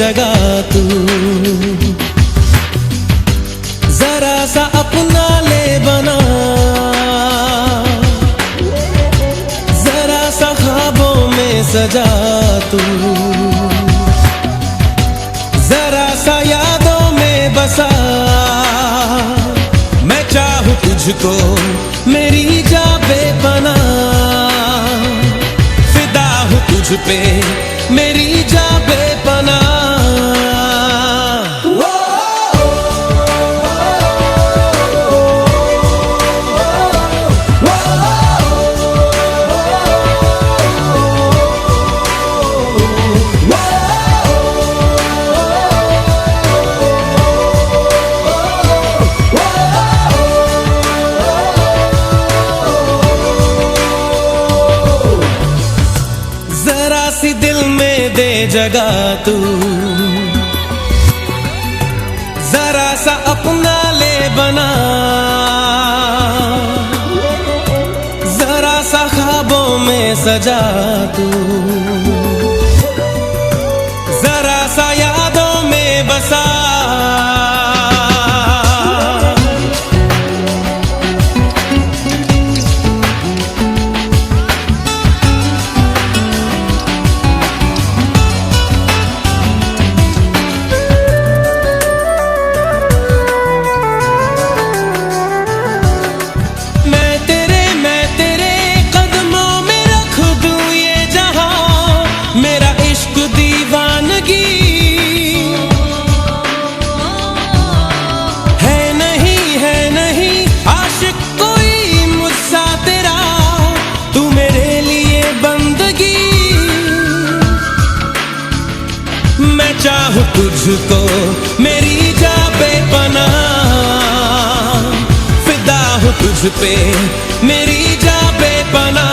जगह तू, जरा सा अपना ले बना, जरा सा ख्वाबों में सजा तू, जरा सा यादों में बसा। मैं चाहूं तुझको मेरी जा बेपना, फिदा हूं तुझ पे मेरी जा बेपना। जरा सी दिल में दे जगह तू, जरा सा अपना ले बना, जरा सा ख्वाबों में सजा तू, जरा सा यादों में बसा। मैं चाहूं तुझको मेरी जा बेपना, फिदा हूं तुझ पे मेरी जा बेपना।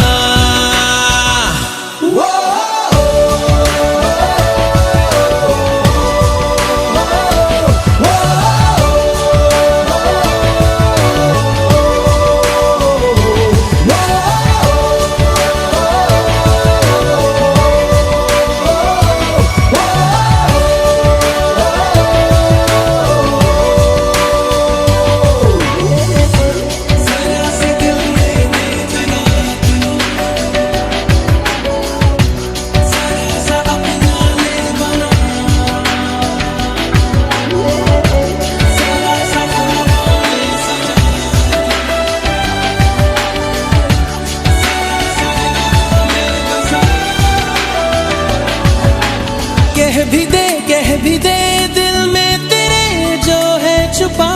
कह भी दे दिल में तेरे जो है छुपा,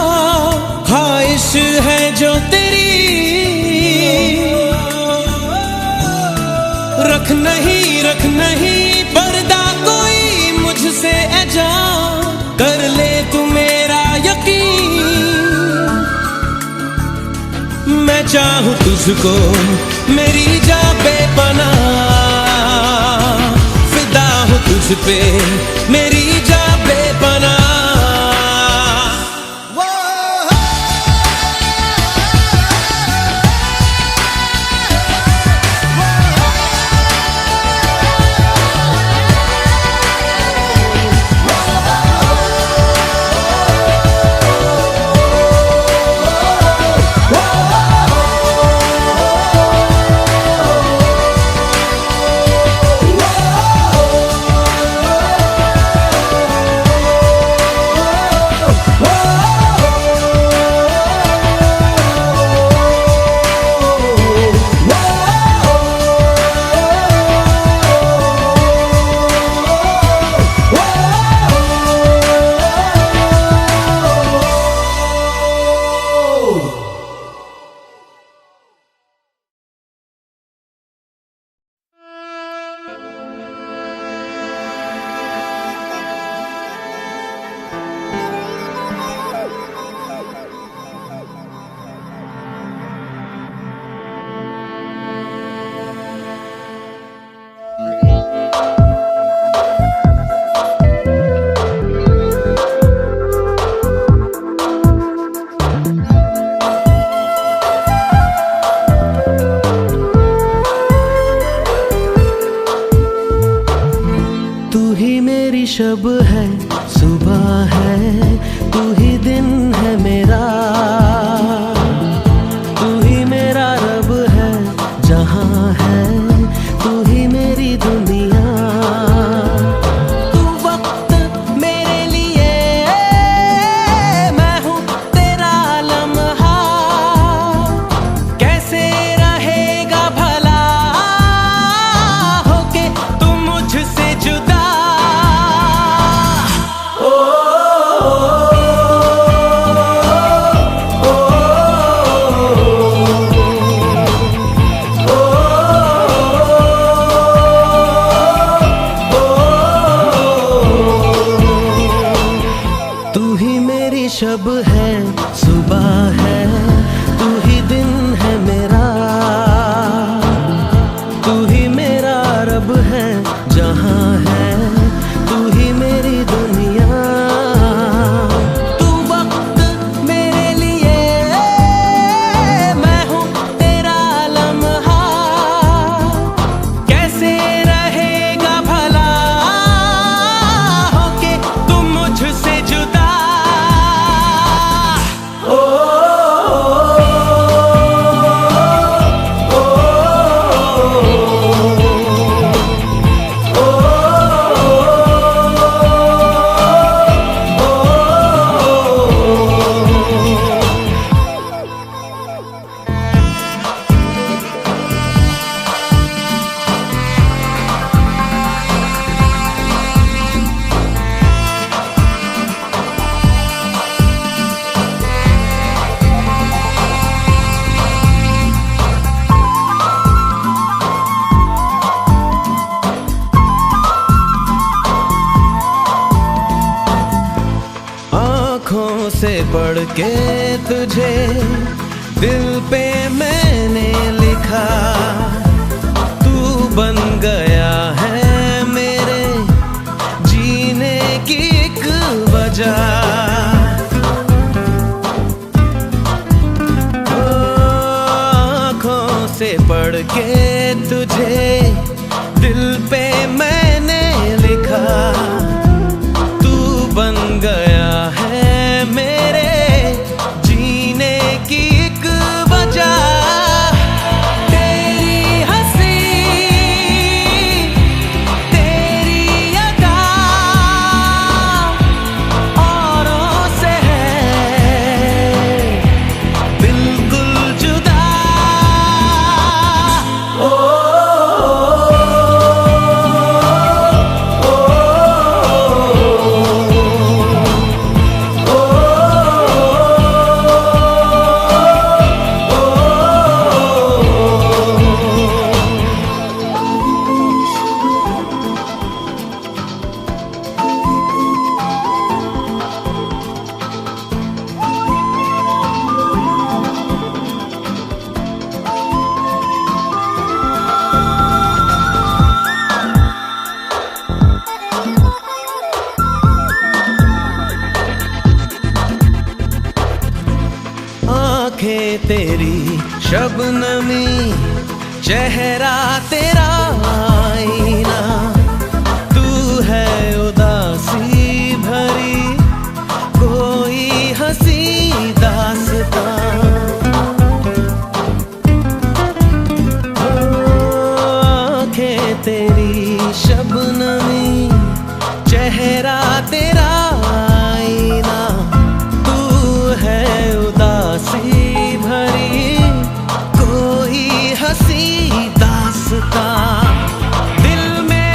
ख्वाहिश है जो तेरी, रख नहीं पर्दा कोई मुझसे ऐजा, कर ले तू मेरा यकीन। मैं चाहूं तुझको मेरी जा बेपना, फिदा हूं तुझ पे मेरी जा बेपना। शब है, सुबह है, तू ही दिन है मेरा, तू ही मेरा रब है, जहां है तू ही मेरी दुनिया। तू वक्त मेरे लिए, मैं हूँ तेरा लम्हा, कैसे रहेगा भला होके तू मुझसे जुदा। शब है, सुबह है, तू ही दिन है मेरा, तू ही मेरा रब है, जहां है तू ही मेरी दुनिया। तू वक्त मेरे लिए, मैं हूँ तेरा लम्हा, कैसे रहेगा भला होके तू मुझसे जुदा। आँखों से पढ़ के तुझे दिल पे मैंने लिखा, तू बन गया है मेरे जीने की एक वजह। आँखों से पढ़ के तुझे दिल पे मैंने लिखा, तू बन गया है मेरे जीने की एक वजह। तेरी हंसी, तेरी अदा औरों से है बिल्कुल जुदा। आँखें तेरी शबनमी, चेहरा तेरा आईना, तू है उदासी भरी कोई हंसी दास्तां। आँखें तेरी शबनमी, चेहरा तेरा आईना, तू है उदासी भरी कोई हंसी दास्तां। दिल में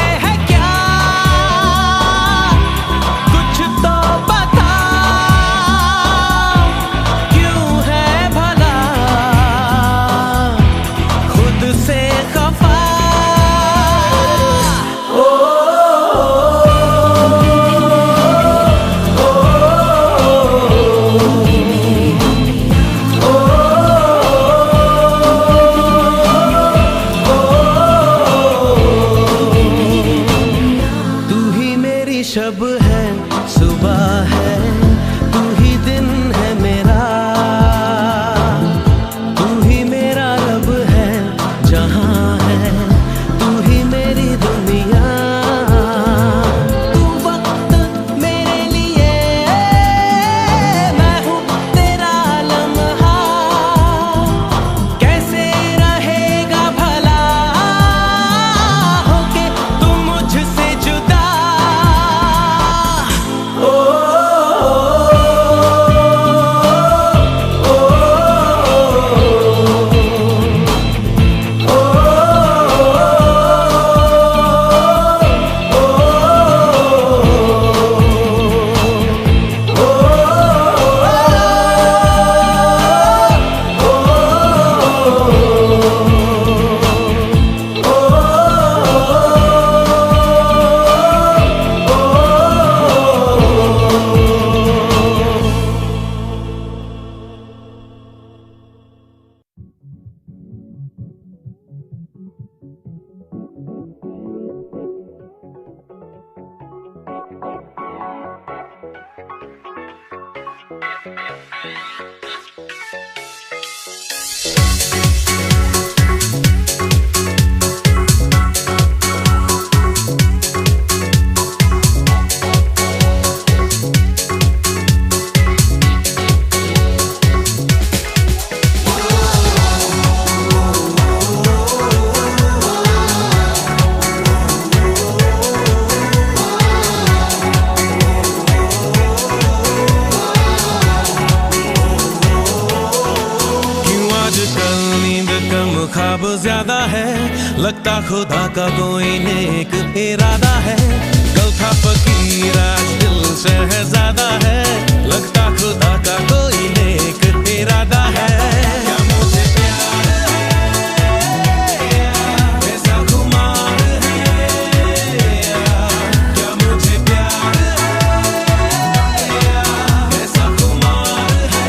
कम ख्वाब ज्यादा है, लगता खुदा का कोई नेक इरादा है। कल था फकीर आज दिल शहजादा है, लगता खुदा का कोई नेक इरादा है। क्या मुझे प्यार है, ऐसा खुमार है, क्या मुझे प्यार है, ऐसा खुमार है।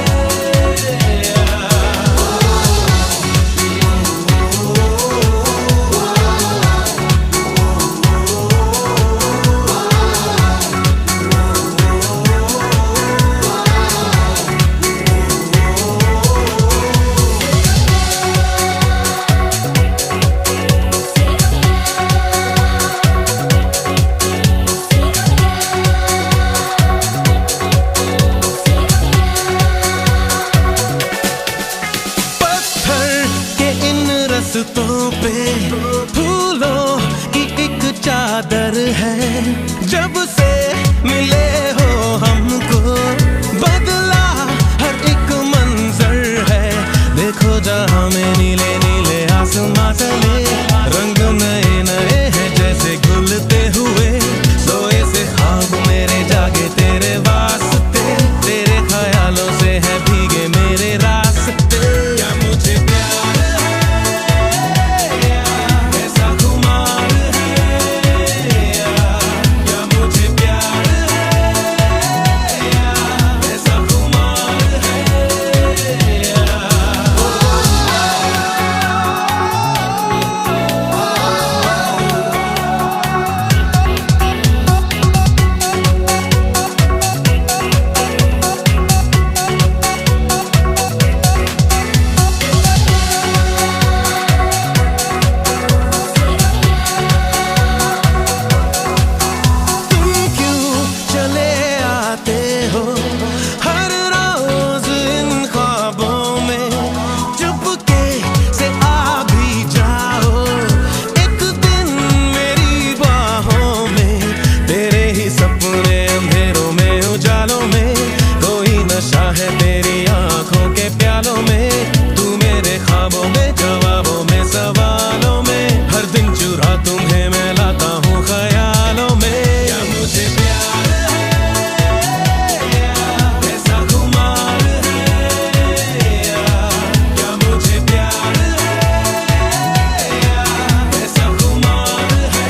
रास्तों पे फूलों की एक चादर है, जब से मिले हो हमको बदला हर एक मंजर है। देखो जहाँ में नीले नीले आसमां तले, रंग नए नए हैं जैसे घुलते हुए। सोए से ख्वाब मेरे जागे तेरे वास्ते, तेरे ख्यालों से है भीगे मेरे रास्ते। क्या मुझे प्यार है तेरी आंखों के प्यालों में, तू मेरे ख्वाबों में जवाबों में सवालों में, हर दिन चुरा तुम्हें मैं लाता हूँ ख्यालों में। क्या मुझे प्यार है, ऐसा खुमार है, क्या मुझे प्यार है, ऐसा खुमार है।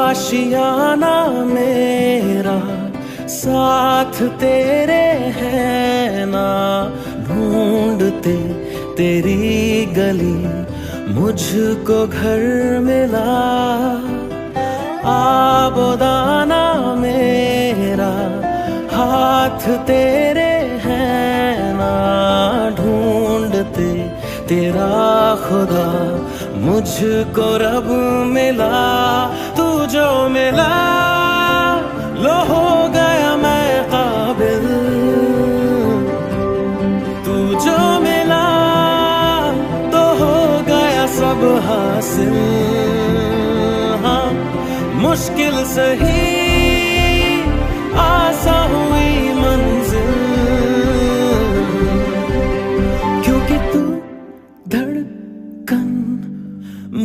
आशियाना मेरा साथ तेरे है ना, ढूंढते तेरी गली मुझको घर मिला। आबोदाना मेरा हाथ तेरे है ना, ढूंढते तेरा खुदा मुझको रब मिला। तू जो मिला लो हो गया मैं काबिल, तू जो मिला तो हो गया सब हासिल। हाँ मुश्किल सही आसा हुई मंजिल, क्योंकि तू धड़कन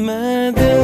मैं दिल।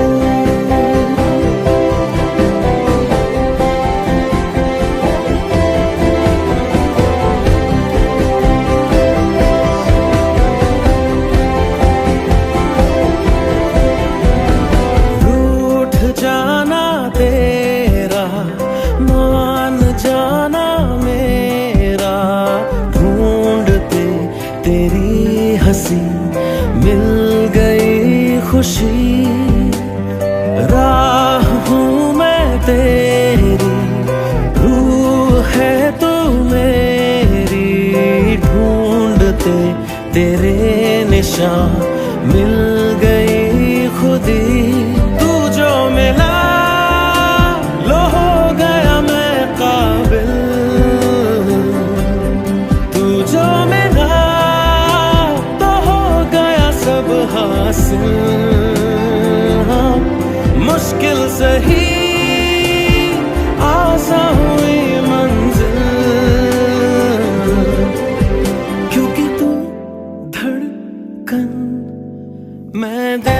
तेरे निशान मिल गई खुदी। तू जो मिला लो हो गया मैं काबिल, तू जो मिला तो हो गया सब हासिल। हाँ, मुश्किल सही आसान हुई मंजिल, क्योंकि तू धड़कन मैं दिल।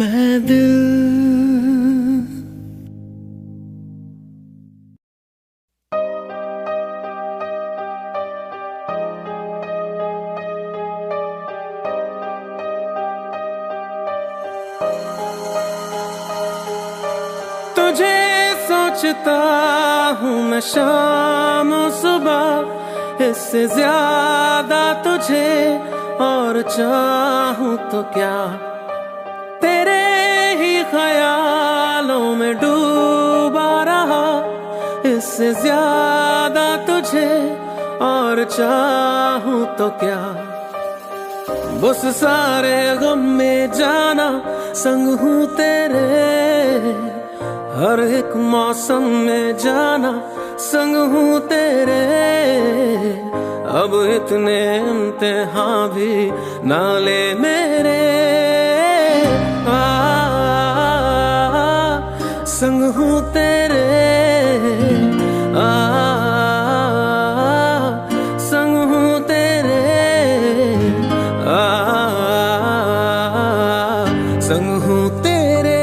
मैं दिल। तुझे सोचता हूँ मैं शाम सुबह, इससे ज्यादा तुझे और चाहूँ तो क्या। तेरे ही ख्यालों में डूबा रहा, इससे ज्यादा तुझे और चाहूँ तो क्या। बस सारे गम में जाना संग हूँ तेरे, हर एक मौसम में जाना संग हूँ तेरे। अब इतने इम्तिहान भी ना ले मेरे, संग हूँ तेरे, संग हूँ तेरे, संग हूँ तेरे।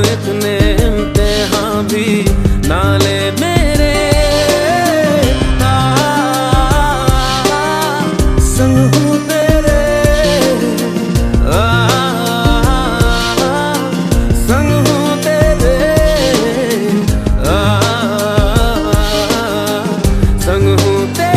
इतने इम्तिहान भी ना ले मेरे। संग हूँ तेरे, संग हूँ तेरे, संग हूँ तेरे।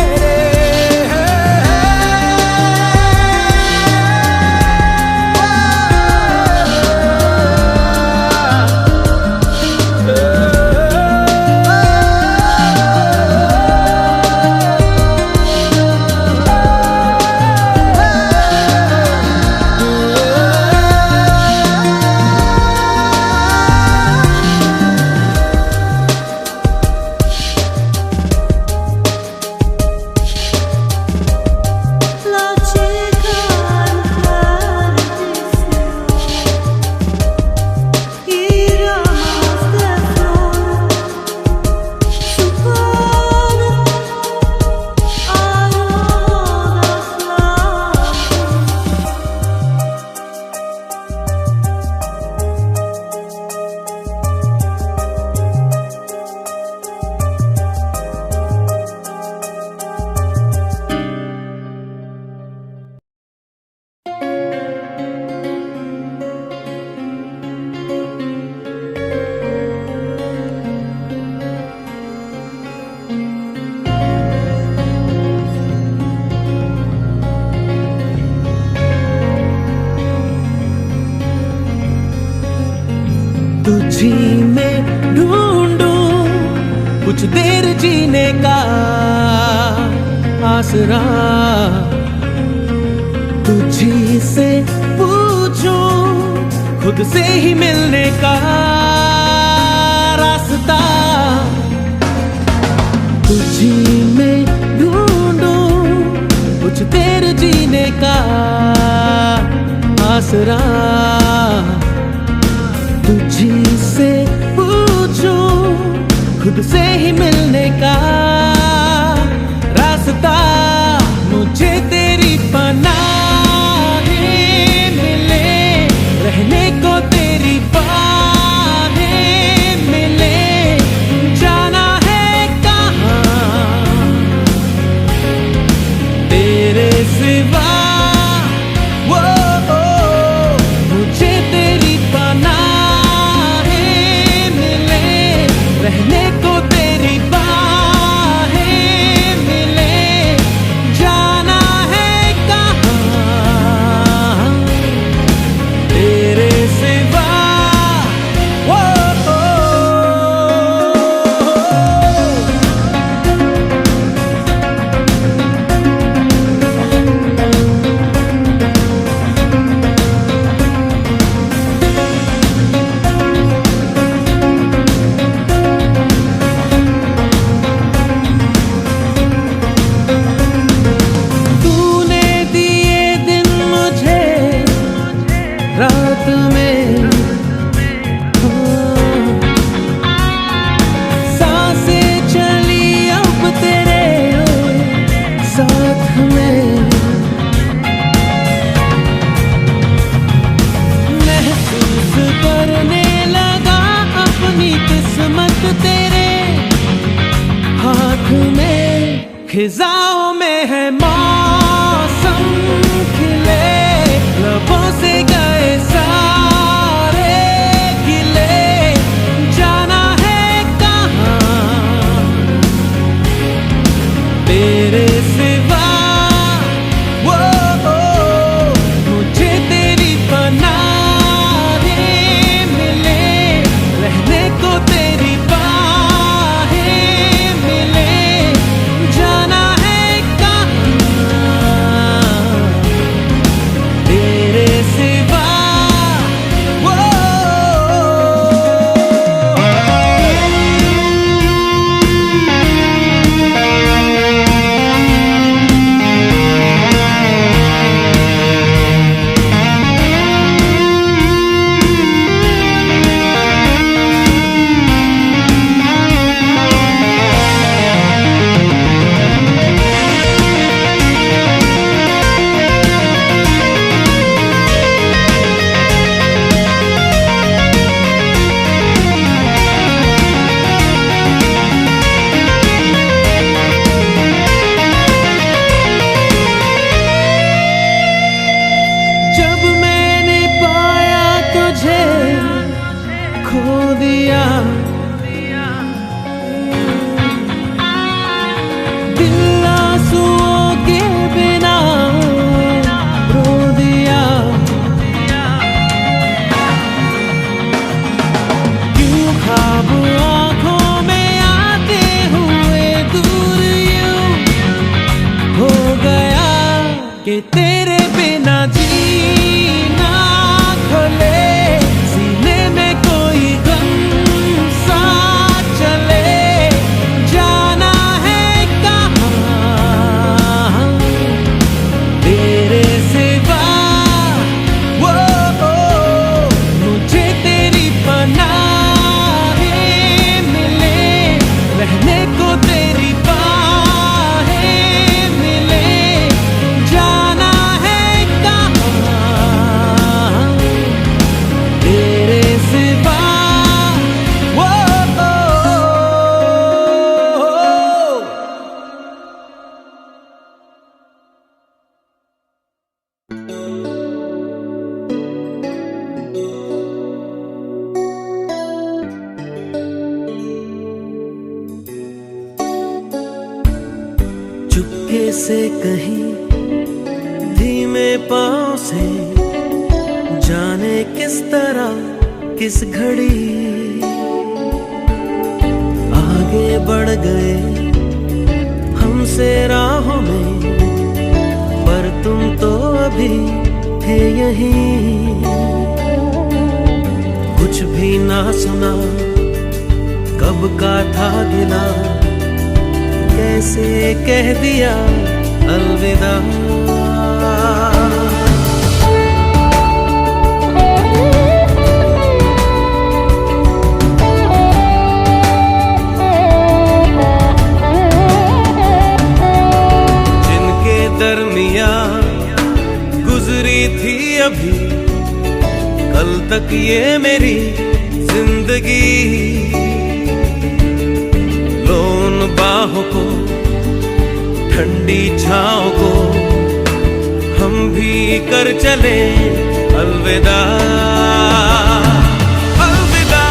तुझी में ढूंढूं कुछ देर जीने का आसरा, तुझी से पूछूं खुद से ही मिलने का रास्ता। तुझी में ढूंढूं कुछ देर जीने का आसरा, तुझी से पूछूं खुद से ही मिलने का रास्ता। मुझे तेरी पनाह मिले, रहने को तेरी बाहें मिले, जाना है कहाँ तेरे सिवा। मुझे तेरी पनाह रहने को तेरी बाहें मिले, जाना है कहाँ तेरे सिवा। रात में सांसें चली अब तेरे साथ में, महसूस करने लगा अपनी किस्मत तेरे हाथ में। खिजाओं में है मौसम खिले, लबों से गए सारे गिले, जाना है कहाँ तेरे सिवा। मुझे तेरी पनाह मिले, रहने को तेरी बाहें मिले, जाना है दिया। दिल आंसुओं के बिना रो दिया। क्यों ख्वाब आँखों में आते हुए दूर यूं हो गया कि तेरे बिना जीना खोले सीने में कोई गम सा चले। जाना है कहाँ तेरे सिवा, वो मुझे तेरी पनाहें मिले, रहने को तेरी बाहें मिले। जाना है कहाँ तेरे सिवा, वो चुपके से कहीं धीमे पाँव से जाने किस तरह किस घड़ी आगे बढ़ गए हमसे राहों में, पर तुम तो अभी थे यहीं। कुछ भी ना सुना कब का था गिला, कैसे कह दिया अलविदा। जिनके दरमिया गुजरी थी अभी कल तक ये मेरी जिंदगी, लो उन बाहों को ठंडी छाँव को हम भी कर चले अलविदा। अलविदा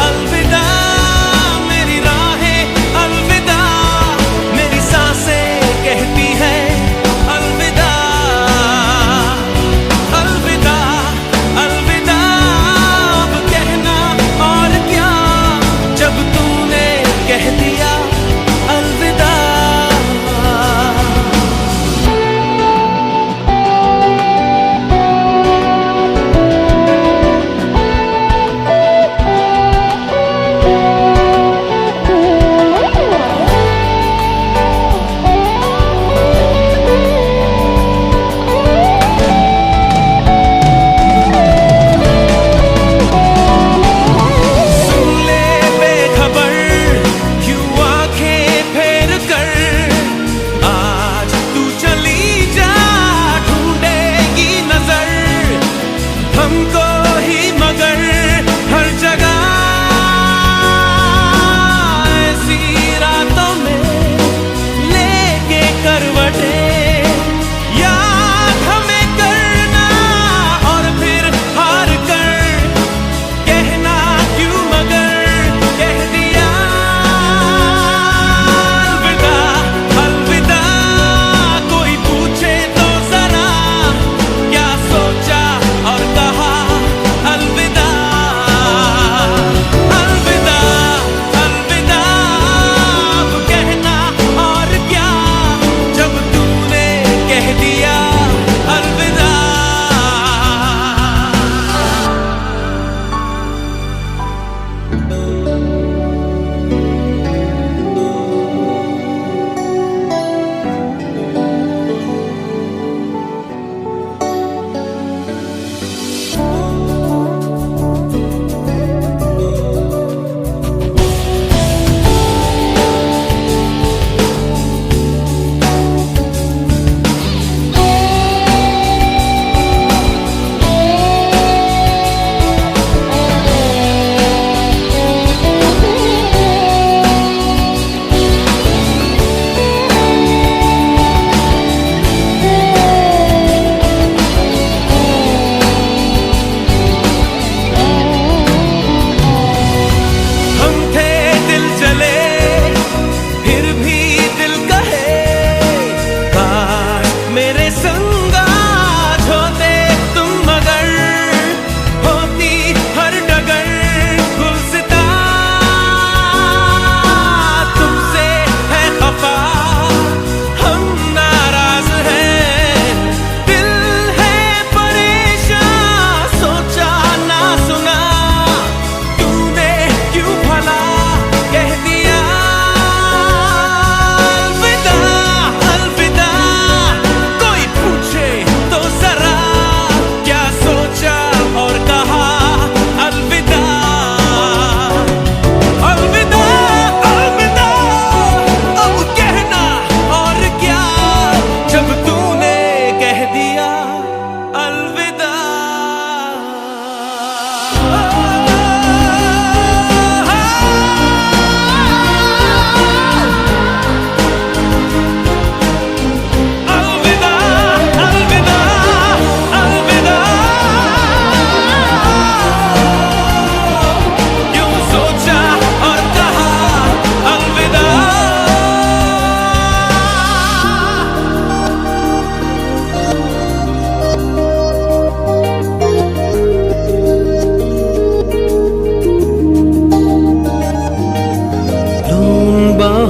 अलविदा मेरी राहें, अलविदा मेरी सांसें कहती है अलविदा। अलविदा अलविदा अब कहना और क्या, जब तूने कह दिया अलविदा।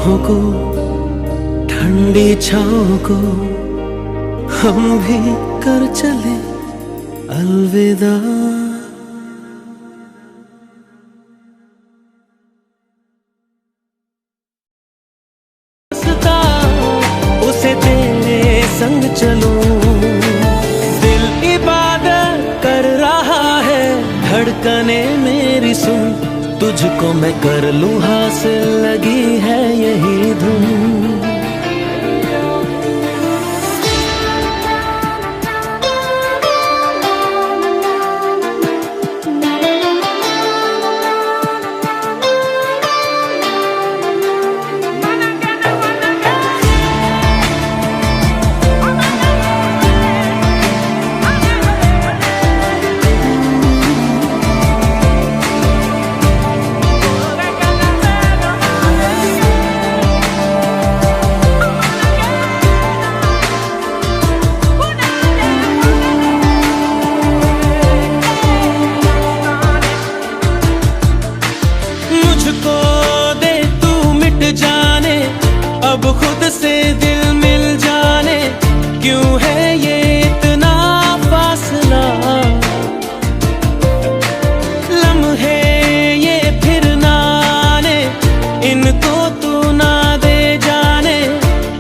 बाहों को, ठंडी छाँव को हम भी कर चले अलविदा। उसे तेरे संग चलूं, दिल इबादत कर रहा है, धड़कने मेरी सुन, तुझको मैं कर लूं हासिल, लगी है यही धुन। अब खुद से दिल मिल जाने, क्यों है ये इतना फासला, लम्हे ये फिर ना आने, इनको तू ना दे जाने,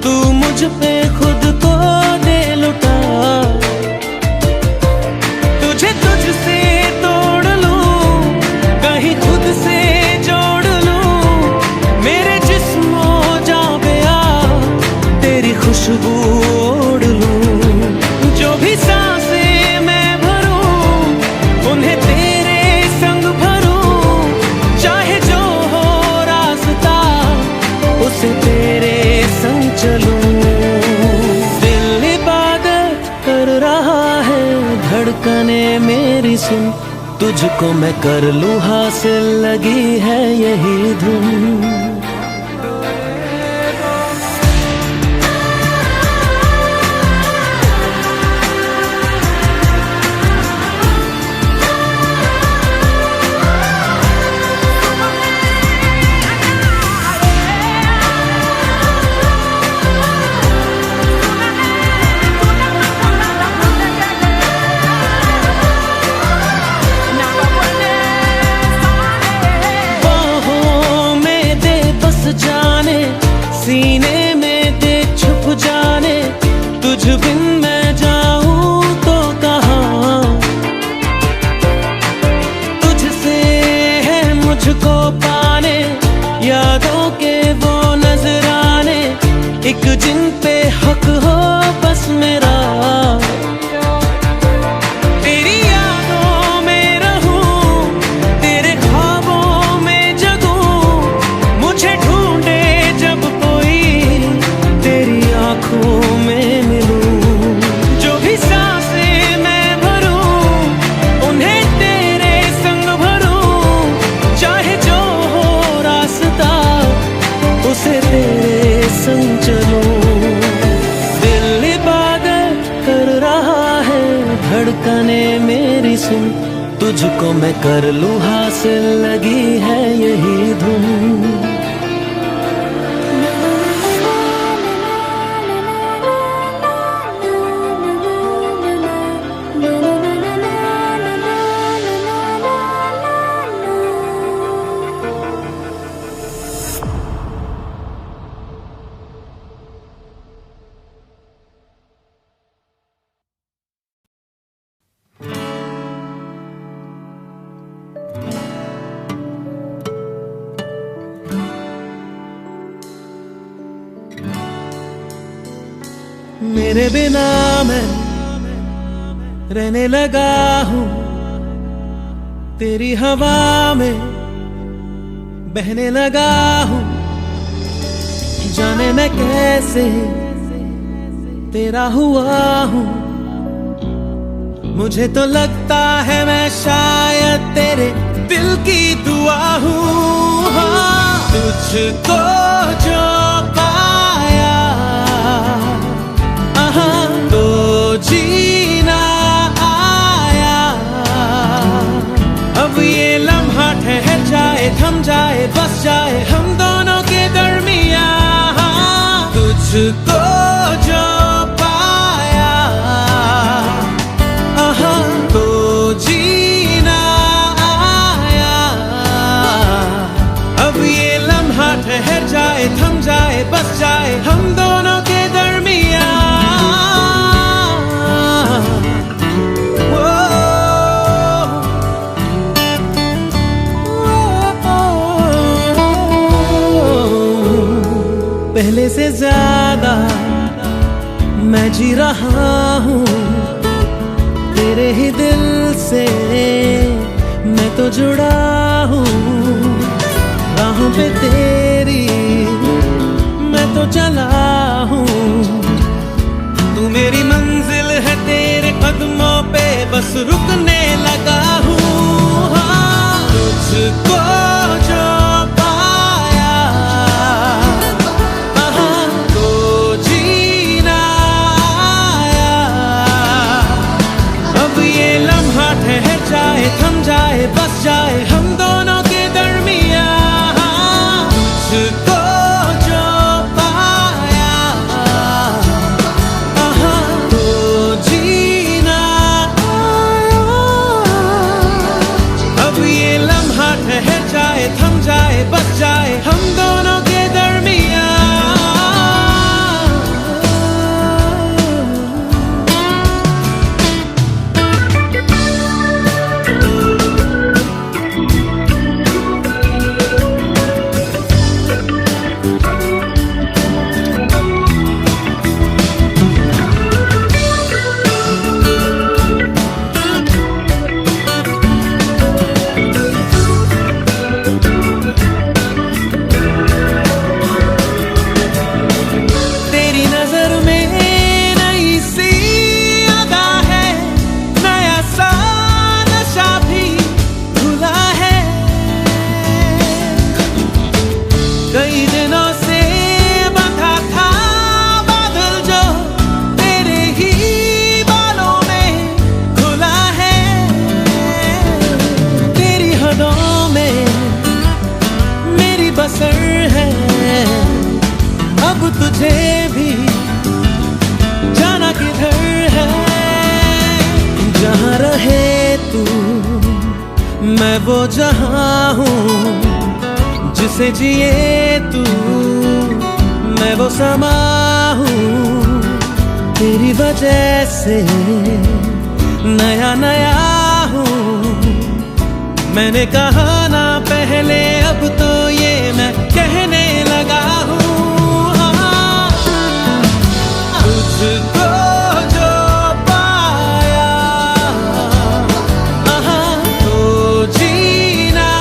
तू मुझ पे खुद को दे लुटा, तुझे तुझसे तोड़ लूं, कहीं खुद से जोड़ लूं, मेरे जिस्मों खुशबू ओढ़ लूं, जो भी सांसें मैं भरूं, उन्हें तेरे संग भरूं, चाहे जो हो रास्ता, उसे तेरे संग चलूं। दिल इबादत कर रहा है, धड़कने मेरी सुन, तुझको मैं कर लूं हासिल, लगी है यही धुन। जाने सीने में दे छुप जाने, तुझ बिन मैं जाऊं तो कहाँ, तुझसे है मुझको पाने, यादों के वो नजराने, एक जिन पे हक हो बस मेरा, तेरी यादों में रहूं, तेरे ख्वाबों में जगूं, मुझे ढूंढे जब कोई, तेरी आंखों में मिलूं, जो भी सांसें मैं भरूं, उन्हें तेरे संग भरूं, चाहे जो हो रास्ता, उसे तेरे संग चलूं। दिल इबादत कर रहा है, धड़कने मेरी सुन, तुझको मैं कर लूं हासिल, लगी है यही धुन। मेरे बिना मैं रहने लगा हूँ, तेरी हवा में बहने लगा हूँ, जाने मैं कैसे तेरा हुआ हूँ, मुझे तो लगता है मैं शायद तेरे दिल की दुआ हूँ। हाँ, तुझको जो पाया तो जीना आया, अब ये लम्हा ठहर जाए, थम जाए, बस जाए हम दोनों के दरमियाँ। पहले से ज्यादा मैं जी रहा हूँ तेरे ही दिल से, मैं तो जुड़ा हूँ राहों पे तेरी, मैं तो चला हूँ। तू मेरी मंजिल है, तेरे कदमों पे बस रुकने लगा हूँ। हाँ, तुझको जो पाया तो जीना आया। अब ये लम्हा ठहर जाए, थम जाए, बस जाए हम दोनों के दरमियाँ। तुझको जो पाया तो जीना आया। अब ये लम्हा ठहर जाए, थम जाए, बस जाए हम दोनों के दरमियाँ। कई दिनों से बंधा था बादल जो तेरे ही बालों में खुला है। तेरी हदों में मेरी बसर है, अब तुझे भी जाना किधर है। जहाँ रहे तू मैं वो जहाँ हूँ, जिसे जिए तू मैं वो समा हूँ। तेरी वजह से नया नया हूँ, मैंने कहा ना पहले, अब तो ये मैं कहने लगा हूँ। तुझको जो पाया तो जीना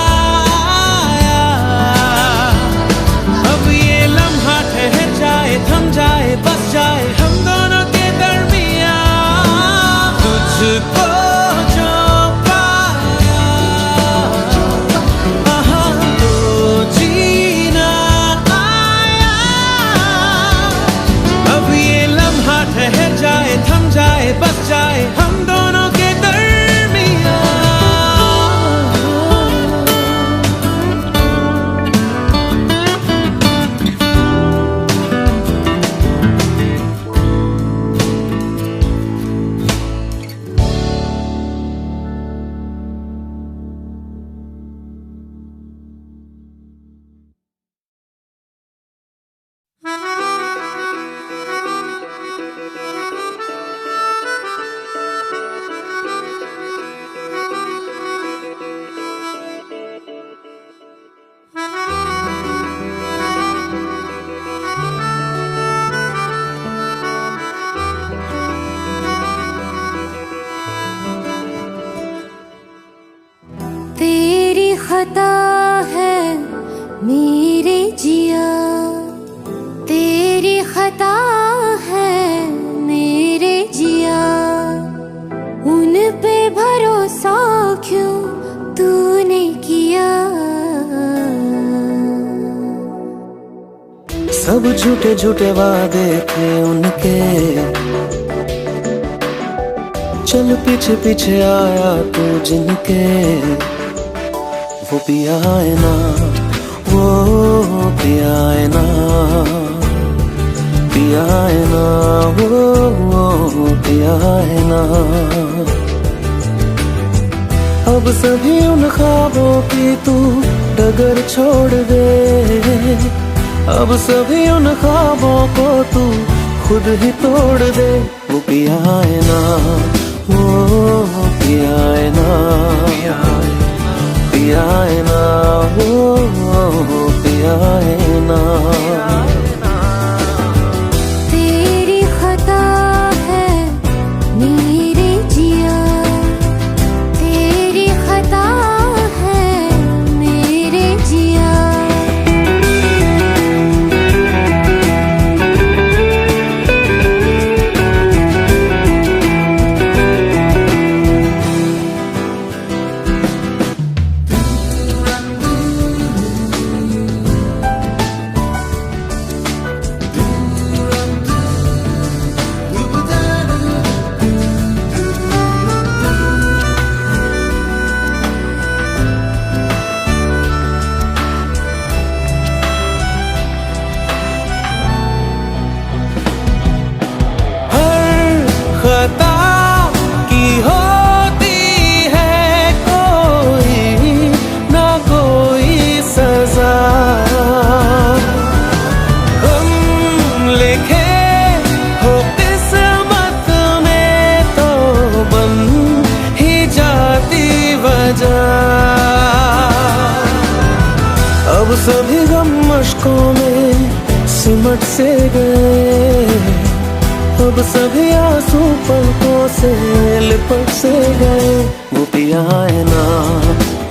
आया। अब ये लम्हा ठहर जाए, थम जाए, बस जाए हम दोनों के दरमियाँ। तुझको जो पाया तो जीना आया। अब ये लम्हा ठहर जाए, थम जाए, बस जाए हम दोनों के दरमियाँ। तेरी खता है मेरे जिया, तेरी खता है मेरे जिया। उन पे भरोसा क्यों तूने किया। सब झूठे झूठे वादे थे उनके, चल पीछे पीछे आया तू जिनके। वो पिया है ना, वो पिया है ना, पिया है ना, वो पिया है ना। अब सभी उन ख्वाबों की तू डगर छोड़ दे। अब सभी उन ख्वाबों को तू खुद ही तोड़ दे। वो पिया है ना, वो पिया है ना, पिया है ना, वो पिया है ना। अब सभी गम मशकों में सिमट से गए, अब सभी आंसू पलकों से लिपट से गए। वो पिया है ना,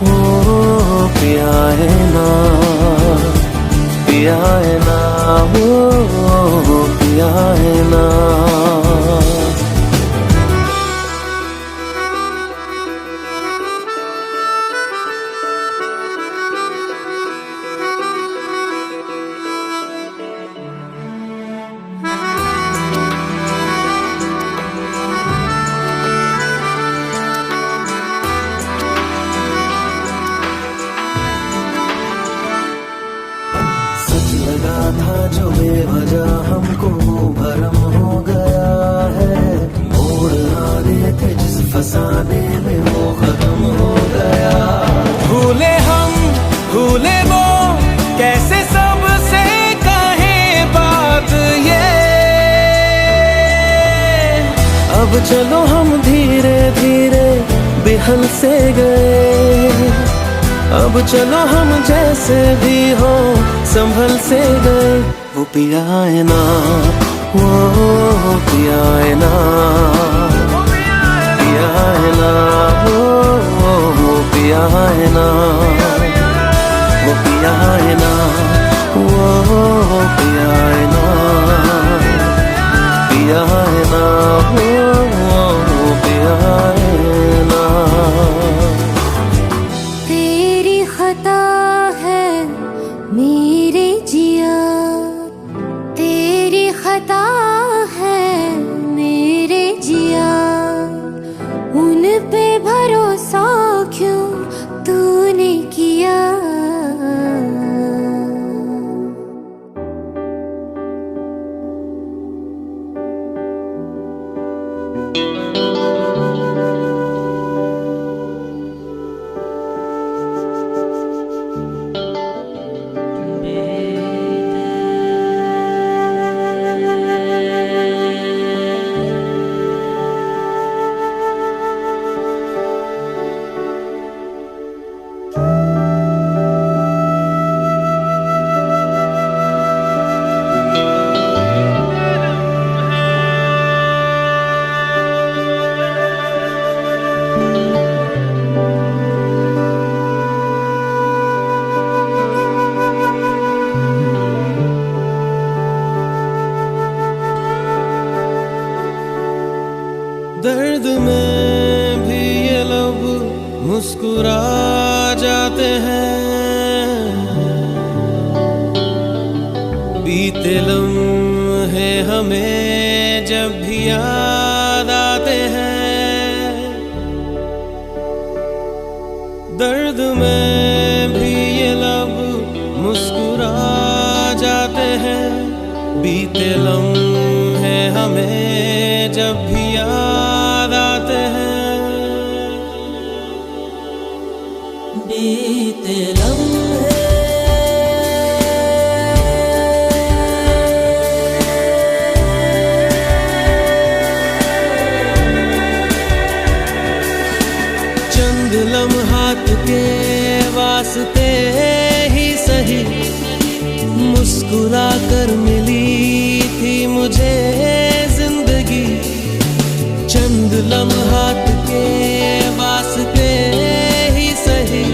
वो पिया है ना, पिया है ना, वो पिया है ना। लगा था जो बेवजह हमको भरम हो गया है, मोड़ आने थे जिस फसाने में वो खत्म हो गया। भूले हम भूले वो, कैसे सबसे कहे बात ये। अब चलो हम धीरे धीरे बिहल से गए, अब चलो हम जैसे भी हो संभल से गए। वो पिया है ना, वो पिया है ना, पिया है ना, वो पिया है ना, वो पिया है ना, वो पिया है ना, पिया है ना, वो पिया है ना। मेरे जिया तेरी खता है, मेरे जिया उन पे भरोसा क्यों तूने किया। दर्द में भी ये लब मुस्कुरा जाते हैं, बीते लम्हे हमें जब भी याद आते हैं। दर्द में भी ये लब मुस्कुरा जाते हैं, बीते लम्हे हमें जब भी याद आते हैं। बीते लम्हे चंद लम्हात के वास्ते ही सही मुस्कुरा कर मिली थी मुझे जिंदगी। चंद लम्हात के वास्ते ही सही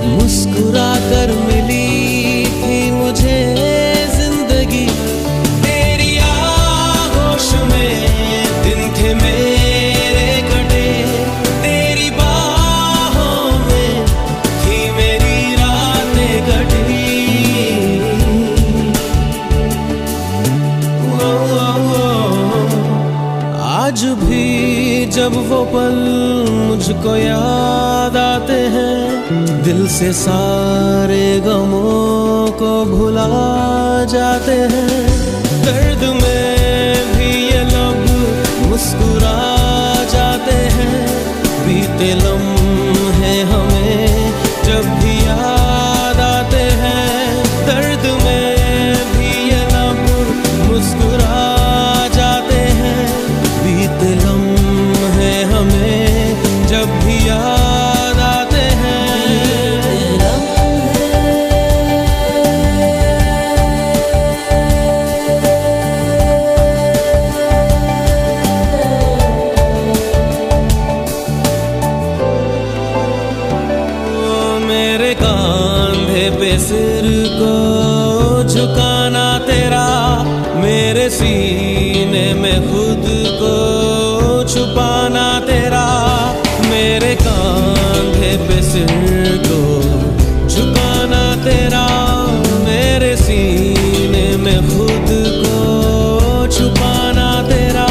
मुस्कुरा कर मिली थी मुझे जिंदगी। तेरी आगोश में दिन थे मेरे कटे, तेरी बाहों में थी मेरी रातें कटी। आज भी जब वो पल मुझको याद आते हैं, दिल से सारे गमों को भुला जाते हैं। दर्द में भी ये लब मुस्कुरा जाते हैं, बीते लम्हे हमें जब भी याद आते हैं। दर्द में भी ये लब मुस्कुरा जाते हैं, बीते लम्हे हमें जब भी याद आते हैं। बीते लम्हे कंधे पे सिर को झुकाना तेरा, मेरे सीने में खुद को छुपाना तेरा, मेरे कंधे पे सिर को झुकाना तेरा, मेरे सीने में खुद को छुपाना तेरा।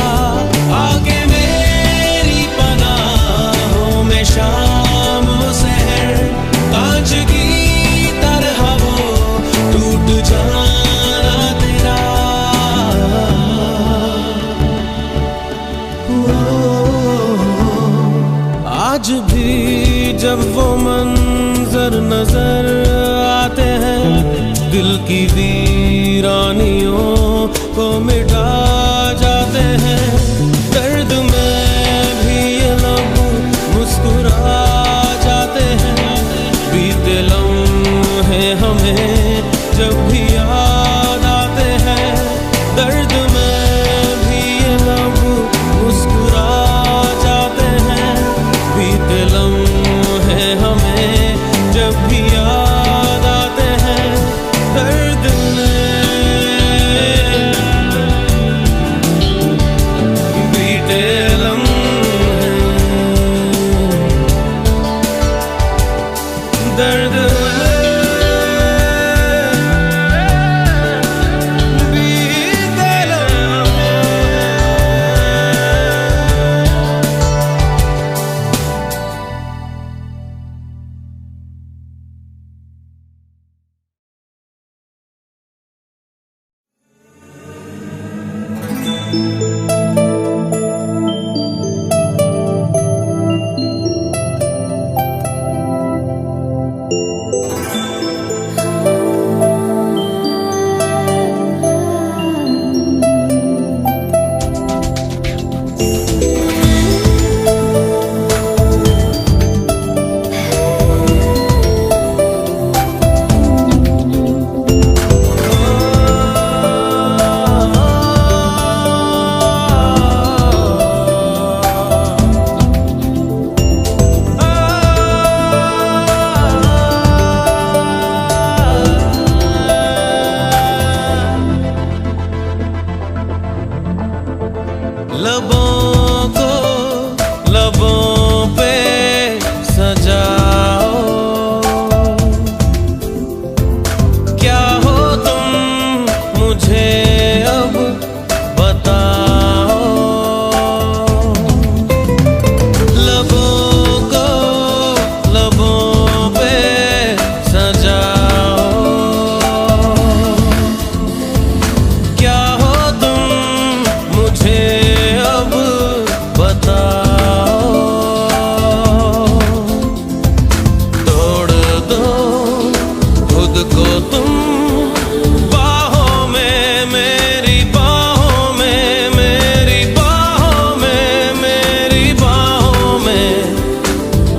आगे मेरी पनाहों में शाम सहर, कांच की तरह वो टूट जाना तेरा। आज भी जब वो मंजर नजर आते हैं, दिल की वीरानियों को मिटा जाते हैं। दर्द में भी ये लब मुस्कुरा जाते हैं, बीते लम्हे हमें जब भी याद आते हैं। दर्द में भी ये लब मुस्कुरा जाते हैं, बीते लम्हे हमें जब भी याद आते हैं। दर्द बीते लम्हे, दर्द बीते लम्हे। लबों को लबों पे सजाओ, क्या हो तुम मुझे अब बताओ। लबों को लबों पे सजाओ, क्या हो तुम मुझे अब बताओ। तोड़ दो खुद को तुम बाहों में, मेरी बाहों में, मेरी बाहों में, मेरी बाहों में,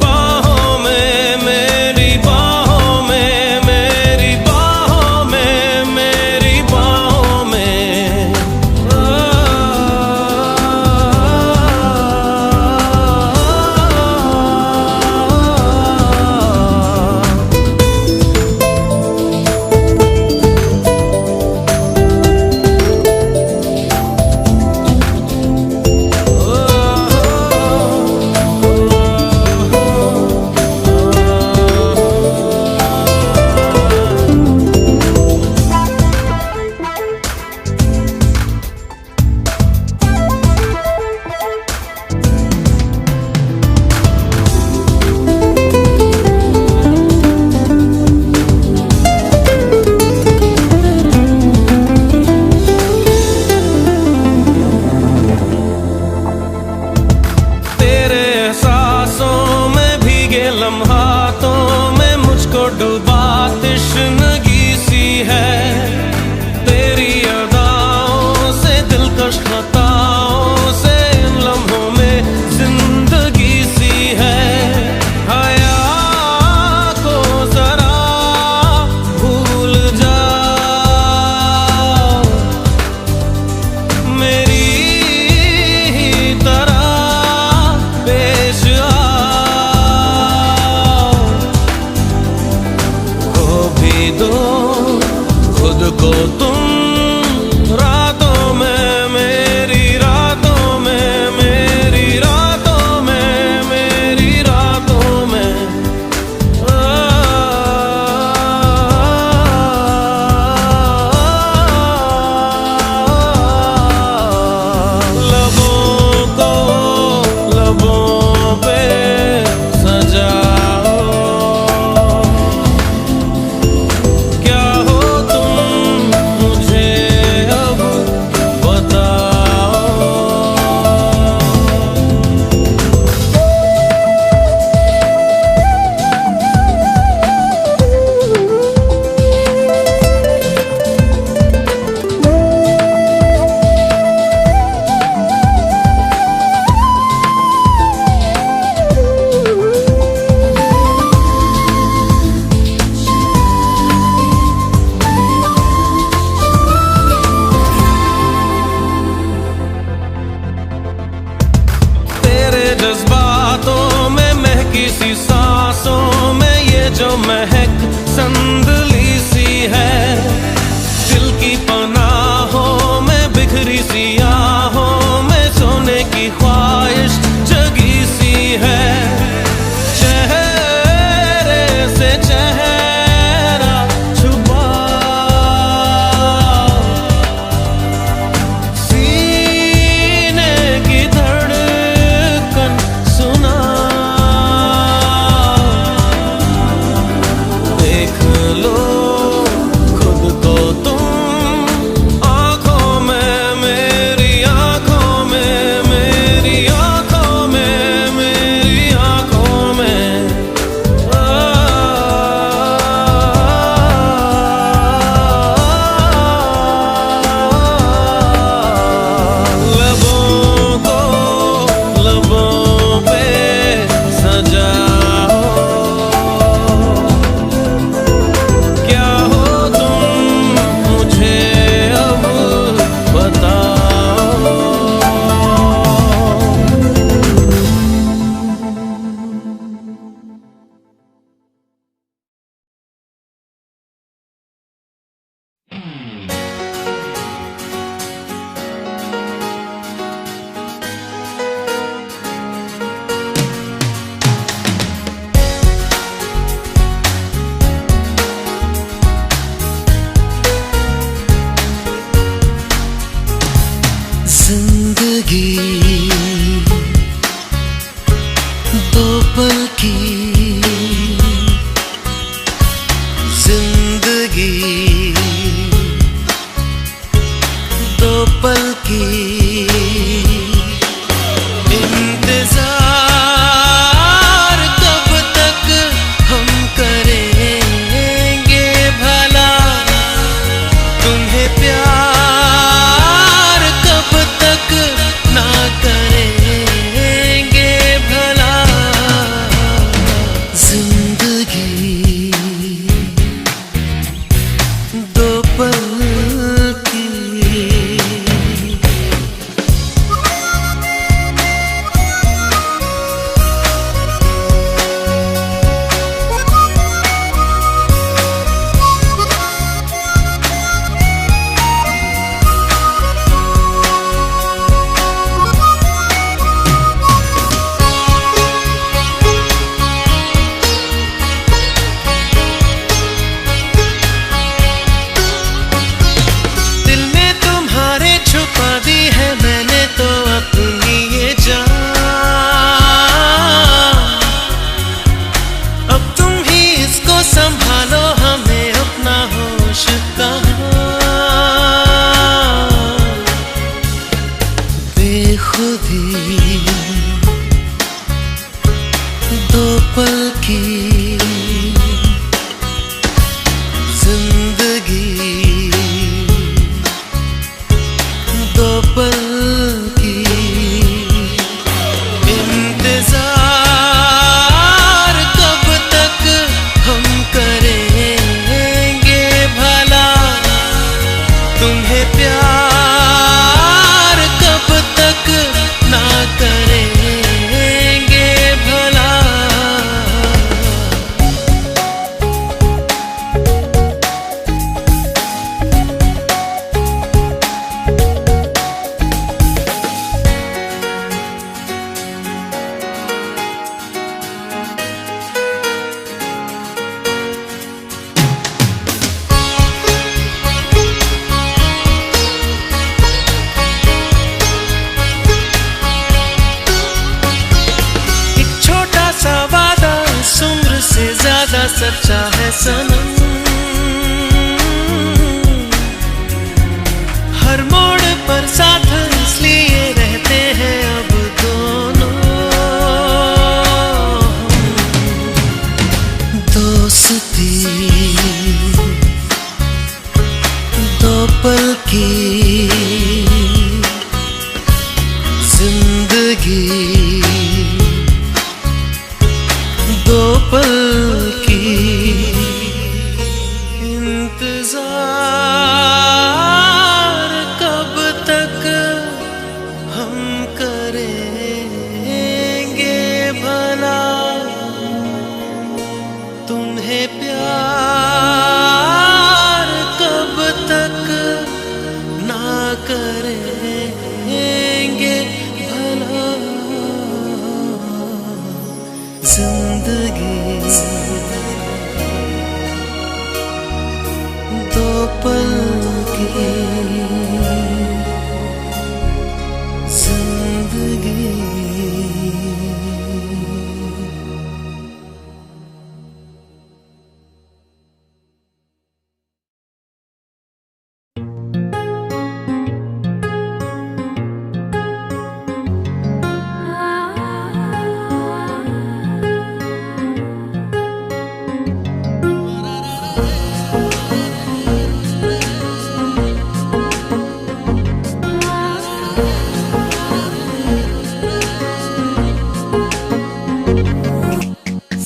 बाहों में, मेरी बाहों में, मेरी बाहों में, मेरी बाहों में। दो खुद को तुम रातों में, मेरी रातों में, मेरी रातों में, मेरी रातों में। लबों को लबों पे सजाओ, क्या हो तुम मुझे अब बताओ। तेरे जज्बातों में महकी सी सांसों में ये जो महक संदली सी है, दिल की पनाहों में बिखरी सी आहों में सोने की ख्वाहिश जगी सी है। चेहरे से चेहरा छुपा, सीने की धड़कन सुना, देख लो खुद को तुम आँखों में, मेरी आँखों में, मेरी आँखों में, मेरी आँखों में। लबों को लबों पे सजाओ, क्या हो तुम मुझे अब बताओ। जिंदगी दो पल की, जिंदगी दो पल की, इंतजार कब तक हम करेंगे भला, तुम्हें प्यार कब तक ना करेंगे भला। जिंदगी सच्चा है सनम। हर मोड़ पर साथ इसलिए रहते हैं अब दोनों। दोस्ती दो पल की, जिंदगी दो पल की। इंतजार कब तक हम करेंगे भला, तुम्हें प्यार कब तक ना करेंगे भला। जिंदगी दो पल की, जिंदगी।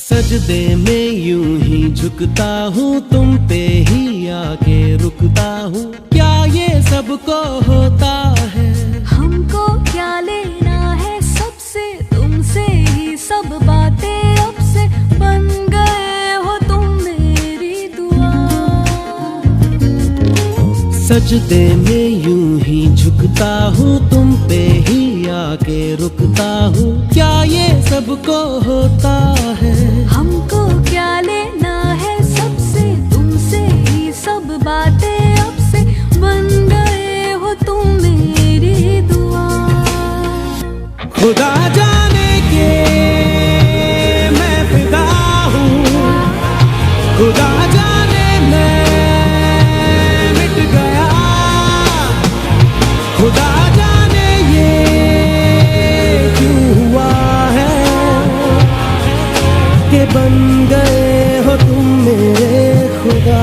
सजदे में यूं ही झुकता हूँ, तुम पे ही आके रुकता हूँ। क्या ये सबको होता है? हमको क्या लेना है सबसे, तुमसे ही सब बातें अब से बन गए हो तुम मेरी दुआ। सजदे में यूं ही झुकता हूँ, तुम पे ही आके रुकता हूँ। क्या ये सबको होता है? हमको क्या लेना है सबसे, तुमसे ही सब बातें अब से बन गए हो तुम मेरी दुआ। खुदा जाने के मैं फिदा हूँ, खुदा जाने मैं मिट गया। खुदा जाने ये क्यों हुआ है कि बन गए हो तुम मेरे खुदा।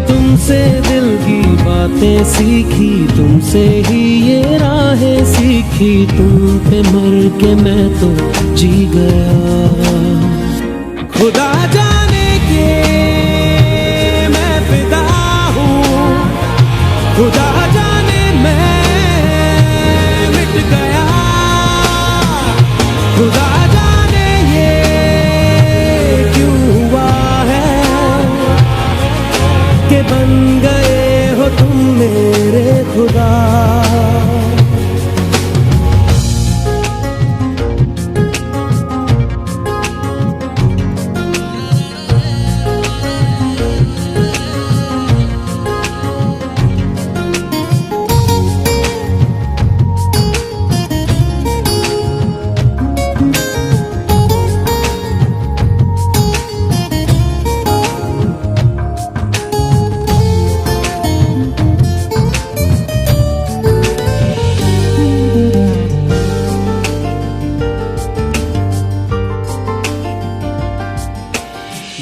तुमसे दिल की बातें सीखी, तुमसे ही ये राहें सीखी। तुम पे मर के मैं तो जी गया। खुदा जाने के मैं फिदा हूँ, खुदा जाने मैं मिट गया। खुदा जाने ये क्यों हुआ है कि बन गए हो तुम मेरे खुदा।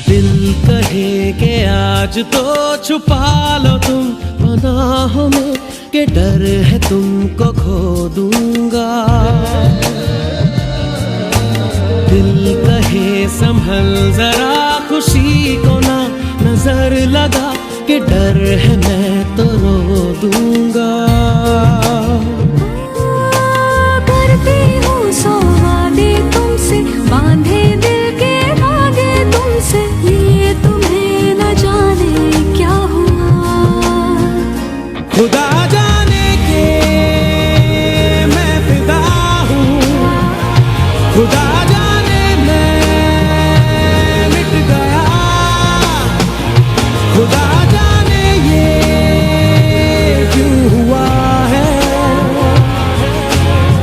दिल कहे के आज तो छुपा लो तुम पनाहों में, के डर है तुमको खो दूंगा। दिल कहे संभल जरा, खुशी को ना नजर लगा कि डर है मैं तो रो दूंगा। करती हूँ सौ वादे तुमसे, बांधे दिल के धागे तुमसे, ये तुम्हें न जाने क्या हुआ। खुदा जाने के मैं फिदा हूँ, खुदा जाने मैं मिट गया, खुदा जाने ये क्यों हुआ है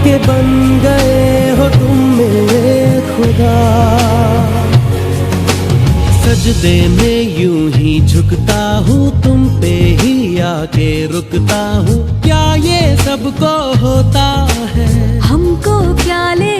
कि बन गए हो तुम मेरे खुदा। सजदे में यूं ही झुकता हूँ, तुम पे ही आके रुकता हूँ, क्या ये सबको होता है? हमको क्या ले